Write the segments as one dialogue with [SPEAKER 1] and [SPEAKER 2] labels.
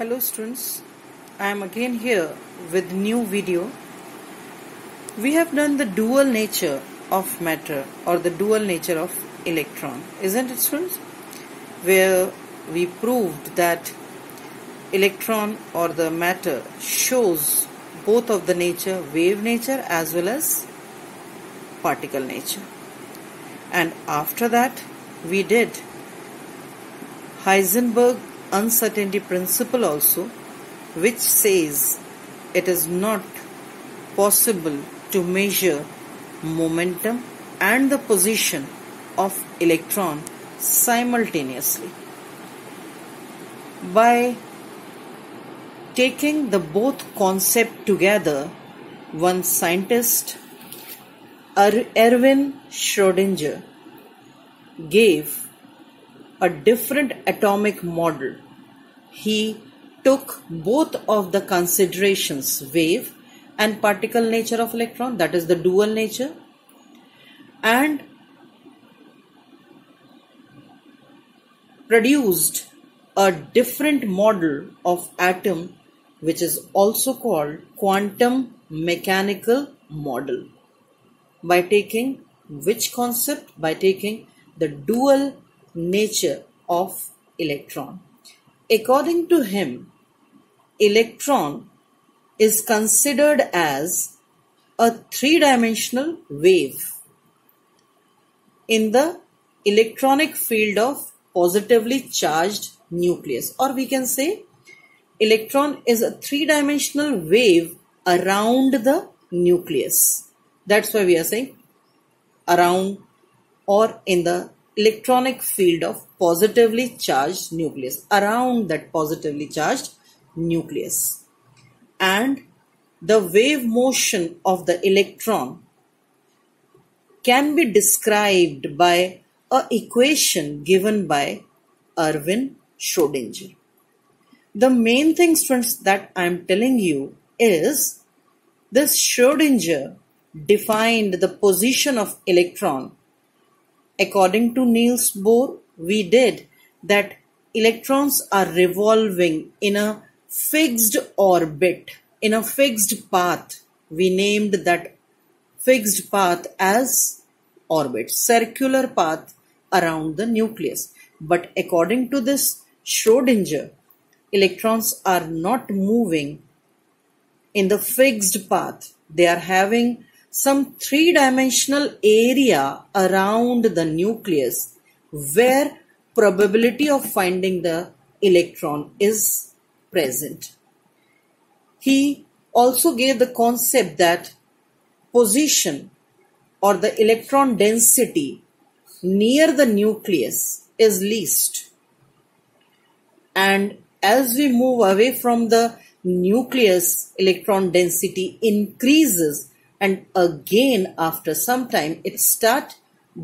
[SPEAKER 1] Hello students, I am again here with new video. We have done the dual nature of matter or the dual nature of electron, isn't it students? Where we proved that electron or the matter shows both of the nature, wave nature as well as particle nature. And after that we did Heisenberg uncertainty principle also, which says it is not possible to measure momentum and the position of electron simultaneously. By taking the both concept together, one scientist, Erwin Schrödinger, gave a different atomic model. He took both of the considerations, wave and particle nature of electron, that is the dual nature, and produced a different model of atom, which is also called quantum mechanical model. By taking which concept? By taking the dual nature of electron. According to him, electron is considered as a three-dimensional wave in the electronic field of positively charged nucleus, or we can say electron is a three-dimensional wave around the nucleus. That's why we are saying around or in the electronic field of positively charged nucleus, around that positively charged nucleus. And the wave motion of the electron can be described by an equation given by Erwin Schrödinger. The main thing, students, that I am telling you is this Schrödinger defined the position of electron. According to Niels Bohr, we did that electrons are revolving in a fixed orbit, in a fixed path. We named that fixed path as orbit, circular path around the nucleus. But according to this Schrödinger, electrons are not moving in the fixed path. They are having some three-dimensional area around the nucleus where probability of finding the electron is present. He also gave the concept that position or the electron density near the nucleus is least. And as we move away from the nucleus, electron density increases, and again after some time it starts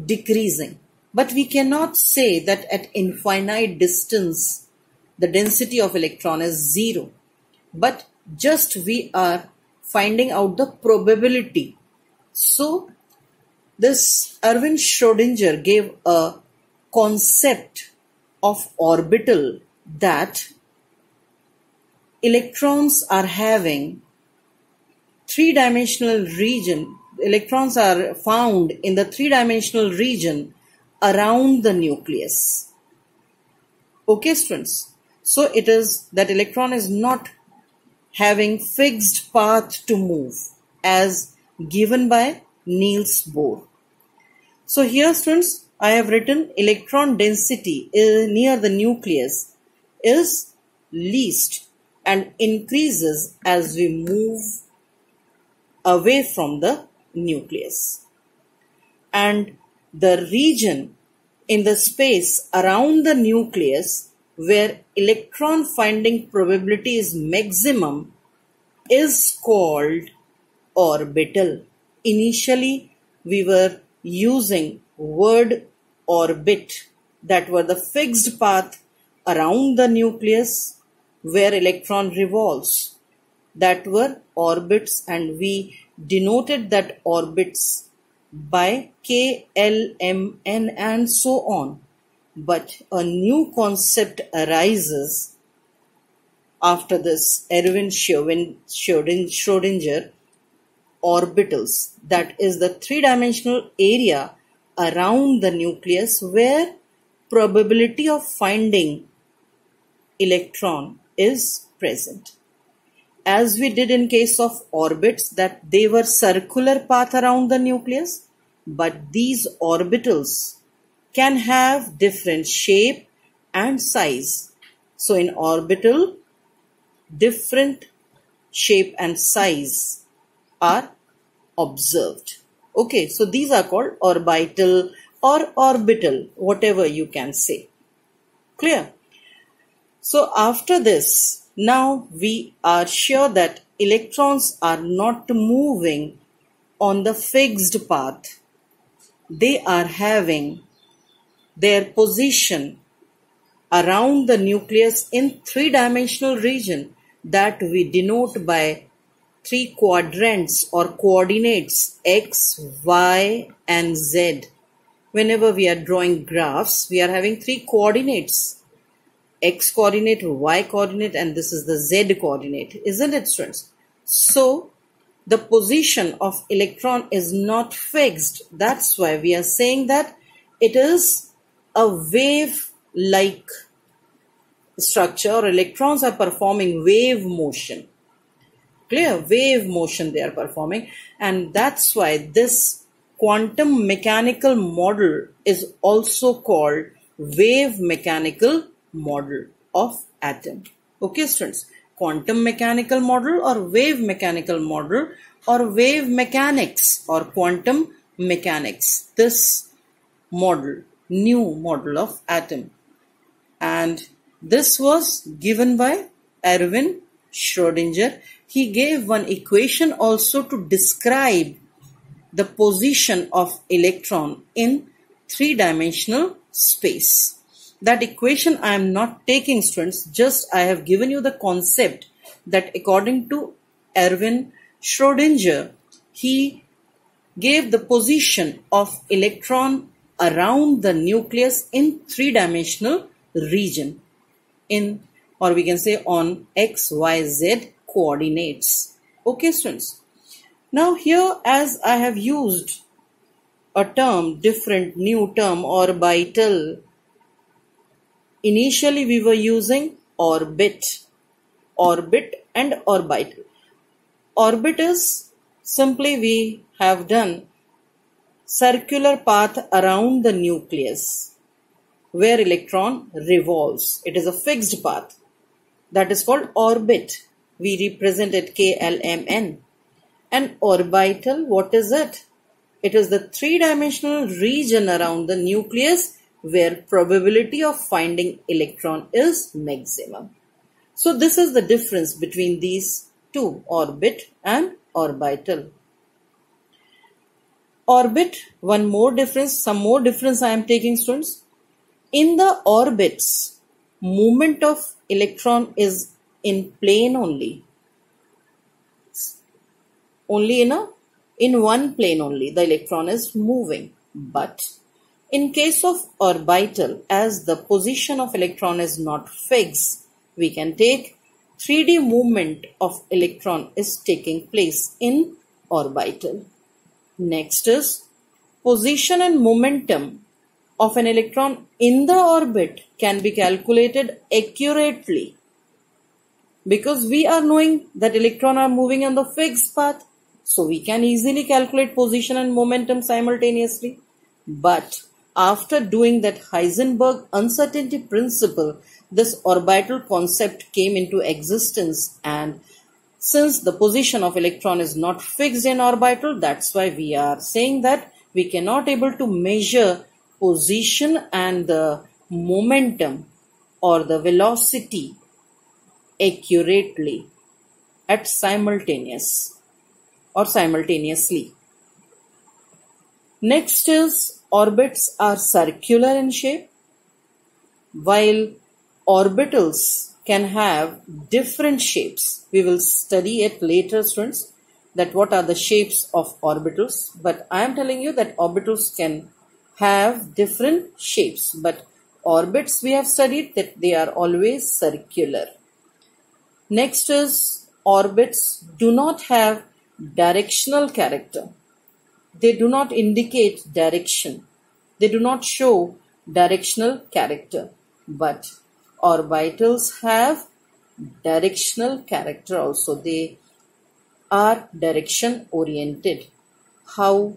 [SPEAKER 1] decreasing. But we cannot say that at infinite distance the density of electron is zero, but just we are finding out the probability. So this Erwin Schrödinger gave a concept of orbital, that electrons are having three-dimensional region. Electrons are found in the three-dimensional region around the nucleus. Okay, students. So it is that electron is not having fixed path to move as given by Niels Bohr. So here, students, I have written electron density near the nucleus is least and increases as we move away from the nucleus. And the region in the space around the nucleus where electron finding probability is maximum is called orbital. Initially we were using word orbit, that were the fixed path around the nucleus where electron revolves. That were orbits, and we denoted that orbits by K, L, M, N and so on. But a new concept arises after this Erwin Schrödinger orbitals, that is the three-dimensional area around the nucleus where probability of finding electron is present. As we did in case of orbits, that they were circular path around the nucleus, but these orbitals can have different shape and size. So in orbital, different shape and size are observed. Okay, so these are called orbital or orbital, whatever you can say. Clear? So after this, now we are sure that electrons are not moving on the fixed path. They are having their position around the nucleus in three-dimensional region that we denote by three quadrants or coordinates X, Y and Z. Whenever we are drawing graphs, we are having three coordinates. X coordinate, Y coordinate and this is the Z coordinate. Isn't it, students? So, the position of electron is not fixed. That's why we are saying that it is a wave-like structure, or electrons are performing wave motion. Clear? Wave motion they are performing, and that's why this quantum mechanical model is also called wave mechanical model of atom. Okay, students, quantum mechanical model or wave mechanical model or wave mechanics or quantum mechanics. This model, new model of atom, and this was given by Erwin Schrödinger. He gave one equation also to describe the position of electron in three-dimensional space. That equation I am not taking, students, just I have given you the concept that according to Erwin Schrödinger, he gave the position of electron around the nucleus in three-dimensional region in, or we can say on X, Y, Z coordinates. Okay, students. Now here, as I have used a term, different new term, orbital. Initially we were using orbit and orbital. Orbit is simply we have done circular path around the nucleus where electron revolves. It is a fixed path. That is called orbit. We represent it KLMN. And orbital, what is it? It is the three-dimensional region around the nucleus where probability of finding electron is maximum. So this is the difference between these two, orbit and orbital. Orbit, one more difference, some more difference I am taking, students. In the orbits, movement of electron is in plane only. Only in one plane only the electron is moving. But in case of orbital, as the position of electron is not fixed, we can take 3D movement of electron is taking place in orbital. Next is position and momentum of an electron in the orbit can be calculated accurately because we are knowing that electrons are moving on the fixed path. So we can easily calculate position and momentum simultaneously. But after doing that Heisenberg uncertainty principle, this orbital concept came into existence, and since the position of electron is not fixed in orbital, that's why we are saying that we cannot able to measure position and the momentum or the velocity accurately at simultaneously. Next is orbits are circular in shape, while orbitals can have different shapes. We will study it later, students, that what are the shapes of orbitals. But I am telling you that orbitals can have different shapes. But orbits we have studied that they are always circular. Next is orbits do not have directional character. They do not indicate direction. They do not show directional character. But orbitals have directional character also. They are direction oriented. How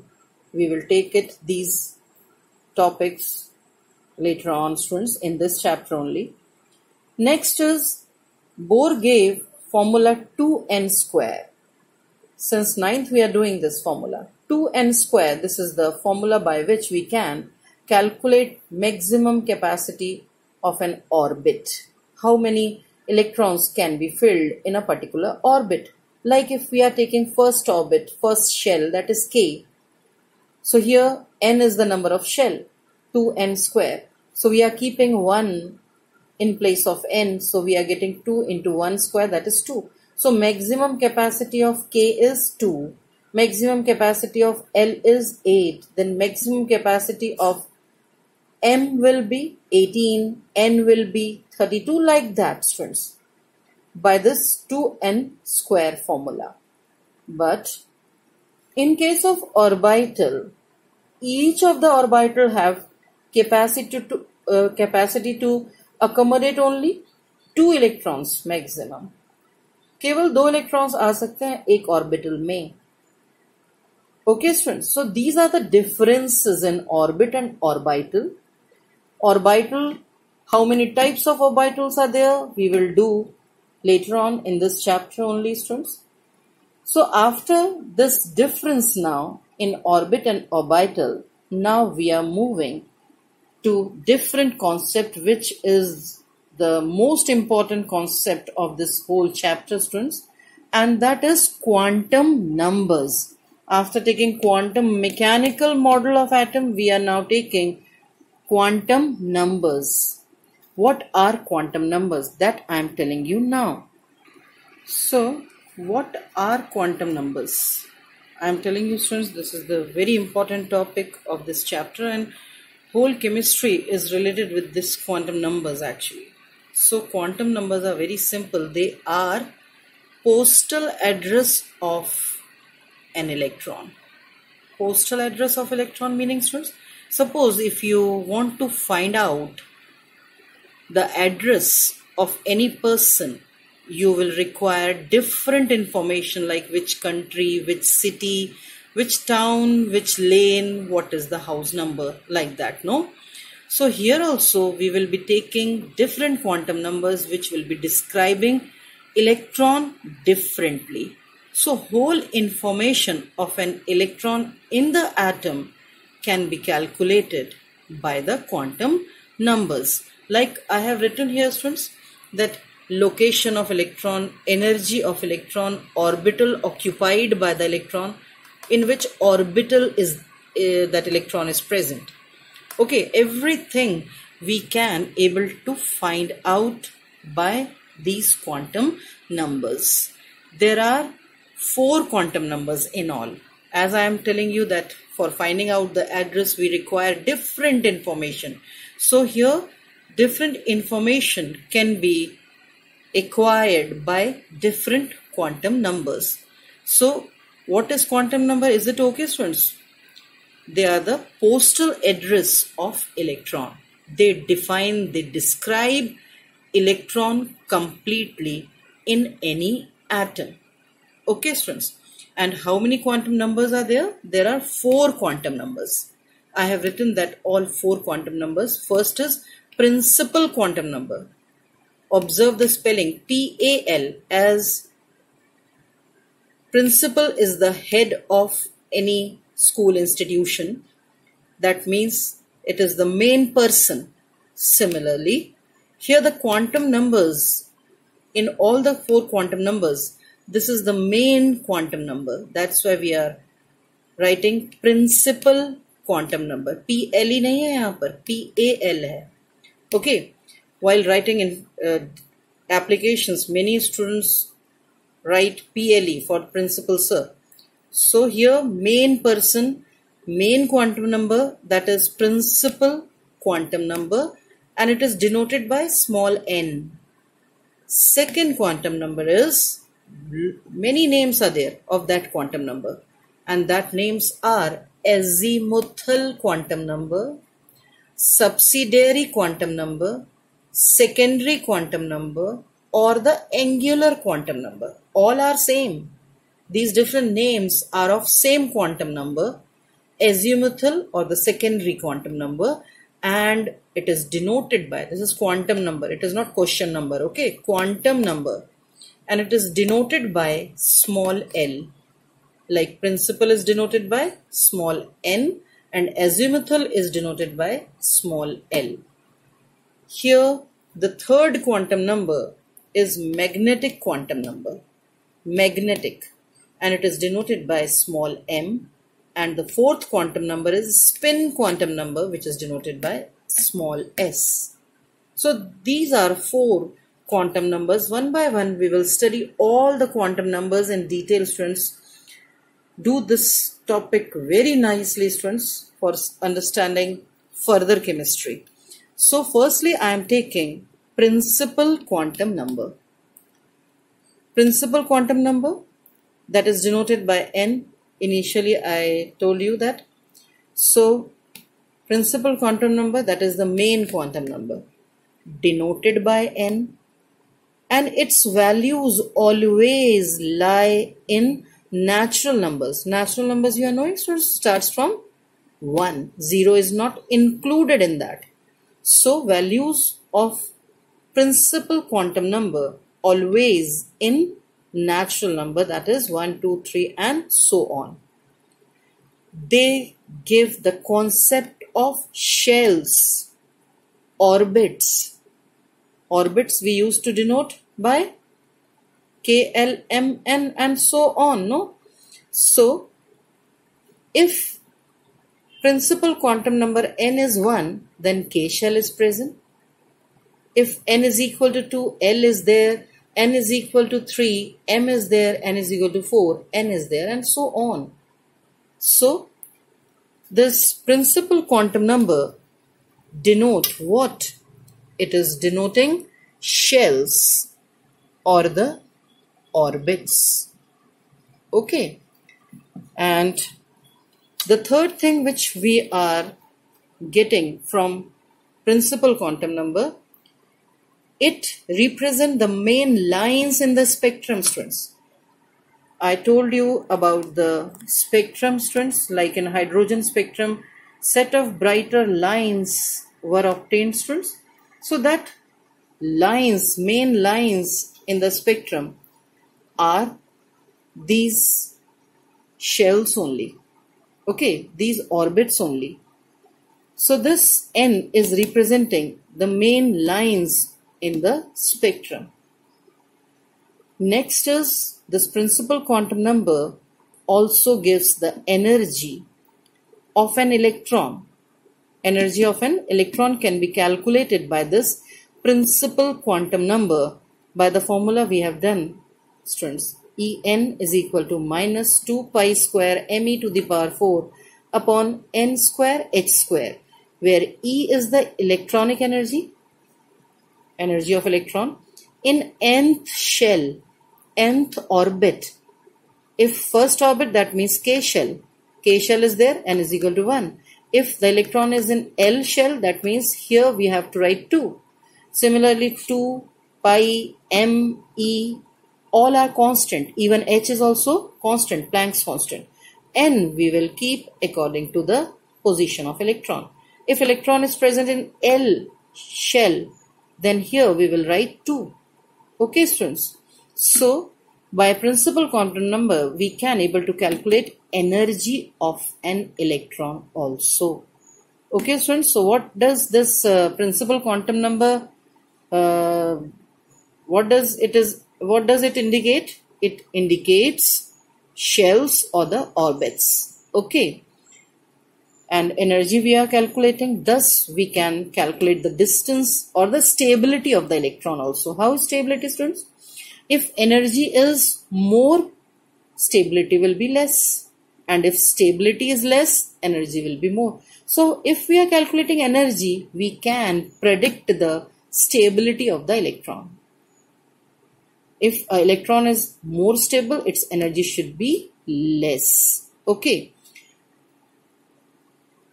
[SPEAKER 1] we will take it, these topics later on, students, in this chapter only. Next is Bohr gave formula 2n square. Since 9th we are doing this formula. 2n square, this is the formula by which we can calculate maximum capacity of an orbit. How many electrons can be filled in a particular orbit? Like if we are taking first orbit, first shell, that is K. So here n is the number of shell, 2n square. So we are keeping 1 in place of n. So we are getting 2 into 1 square, that is 2. So maximum capacity of K is 2. Maximum capacity of L is 8. Then maximum capacity of M will be 18. N will be 32, like that, students, by this 2n square formula. But in case of orbital, each of the orbital have capacity to accommodate only 2 electrons maximum. केवल 2 electrons आ सकते हैं एक orbital में. Okay, students. So these are the differences in orbit and orbital. Orbital, how many types of orbitals are there? We will do later on in this chapter only, students. So after this difference now in orbit and orbital, now we are moving to different concept, which is the most important concept of this whole chapter, students, and that is quantum numbers. After taking quantum mechanical model of atom, we are now taking quantum numbers. What are quantum numbers? That I am telling you now. So, what are quantum numbers? I am telling you, students, this is the very important topic of this chapter, and whole chemistry is related with this quantum numbers actually. So quantum numbers are very simple. They are postal address of an electron. Postal address of electron meaning, students, suppose if you want to find out the address of any person, you will require different information like which country, which city, which town, which lane, what is the house number, like that, no? So here also we will be taking different quantum numbers which will be describing electron differently. So whole information of an electron in the atom can be calculated by the quantum numbers. Like I have written here, students, that location of electron, energy of electron, orbital occupied by the electron, in which orbital is that electron is present. Okay, everything we can able to find out by these quantum numbers. There are 4 quantum numbers in all. As I am telling you that for finding out the address we require different information. So here different information can be acquired by different quantum numbers. So what is quantum number? Is it okay, students? They are the postal address of electron. They describe electron completely in any atom. Okay, students. And how many quantum numbers are there? There are 4 quantum numbers. I have written that all 4 quantum numbers. First is principal quantum number. Observe the spelling PAL, as principal is the head of any school institution. That means it is the main person. Similarly, here the quantum numbers, in all the 4 quantum numbers, this is the main quantum number. That's why we are writing principal quantum number. PLE nahi hai yahan par, PAL hai. Okay. While writing in applications, many students write PLE for principal sir. So here main person, main quantum number, that is principal quantum number, and it is denoted by small n. Second quantum number is, many names are there of that quantum number, and that names are azimuthal quantum number, subsidiary quantum number, secondary quantum number, or the angular quantum number. All are same. These different names are of same quantum number, azimuthal or the secondary quantum number, and it is denoted by, this is quantum number, it is not question number, okay, quantum number, and it is denoted by small l. Like principal is denoted by small n and azimuthal is denoted by small l. Here the third quantum number is magnetic quantum number, magnetic, and it is denoted by small m, and the fourth quantum number is spin quantum number, which is denoted by small s. So these are 4 quantum numbers. One by one we will study all the quantum numbers in detail, students. Do this topic very nicely, students, for understanding further chemistry. So firstly I am taking principal quantum number. Principal quantum number, that is denoted by n. Initially I told you that. So principal quantum number, that is the main quantum number, denoted by n, and its values always lie in natural numbers. Natural numbers, you are knowing, so it starts from 1. 0 is not included in that. So values of principal quantum number always in natural number, that is 1, 2, 3 and so on. They give the concept of shells, orbits. Orbits we used to denote by K, L, M, N and so on, no? So if principal quantum number n is 1, then K shell is present. If n is equal to 2, L is there. N is equal to 3, M is there. N is equal to 4, N is there, and so on. So this principal quantum number denote what? It is denoting shells or the orbits. Okay. And the third thing which we are getting from principal quantum number, it represents the main lines in the spectrum, students. I told you about the spectrum, students, like in hydrogen spectrum, set of brighter lines were obtained, students. So that lines, main lines in the spectrum are these shells only. Okay, these orbits only. So this n is representing the main lines in the spectrum. Next is this principal quantum number also gives the energy of an electron. Energy of an electron can be calculated by this principal quantum number by the formula we have done, students. En is equal to minus 2 pi square me to the power 4 upon n square h square, where E is the electronic energy, energy of electron, in nth shell, nth orbit. If first orbit, that means K shell. K shell is there, n is equal to 1. If the electron is in L shell, that means here we have to write 2. Similarly, 2, pi, m, e, all are constant. Even h is also constant, Planck's constant. N we will keep according to the position of electron. If electron is present in L shell, then here we will write 2. Okay, students. So by principal quantum number, we can able to calculate energy of an electron also. Okay, students. So what does this principal quantum number? What does it indicate? It indicates shells or the orbits. Okay. And energy we are calculating. Thus, we can calculate the distance or the stability of the electron also. How is stability, students? If energy is more, stability will be less. And if stability is less, energy will be more. So, if we are calculating energy, we can predict the stability of the electron. If an electron is more stable, its energy should be less. Okay.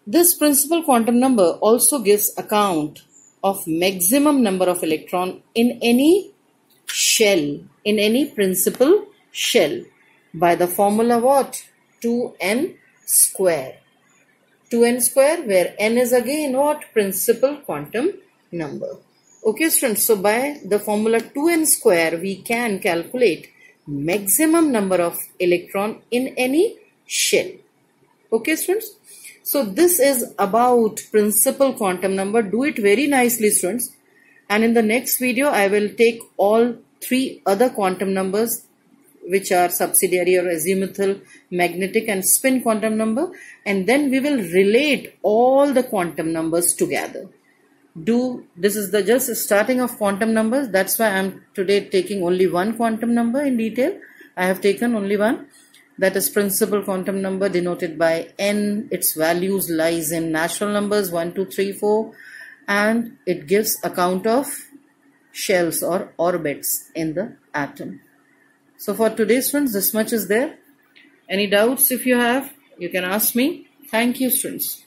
[SPEAKER 1] This principal quantum number also gives account of maximum number of electron in any shell, in any principal shell, by the formula what? 2n square. 2n square, where n is again what? Principal quantum number. Okay students, so by the formula 2n square we can calculate maximum number of electron in any shell. Okay students, so this is about principal quantum number. Do it very nicely students, and in the next video I will take all 3 other quantum numbers which are subsidiary or azimuthal, magnetic and spin quantum number, and then we will relate all the quantum numbers together. This is the just starting of quantum numbers. That's why I am today taking only one quantum number in detail. I have taken only one, that is principal quantum number denoted by n. Its values lies in natural numbers 1, 2, 3, 4, and it gives account of shells or orbits in the atom. So for today students, this much is there. Any doubts if you have, you can ask me. Thank you students.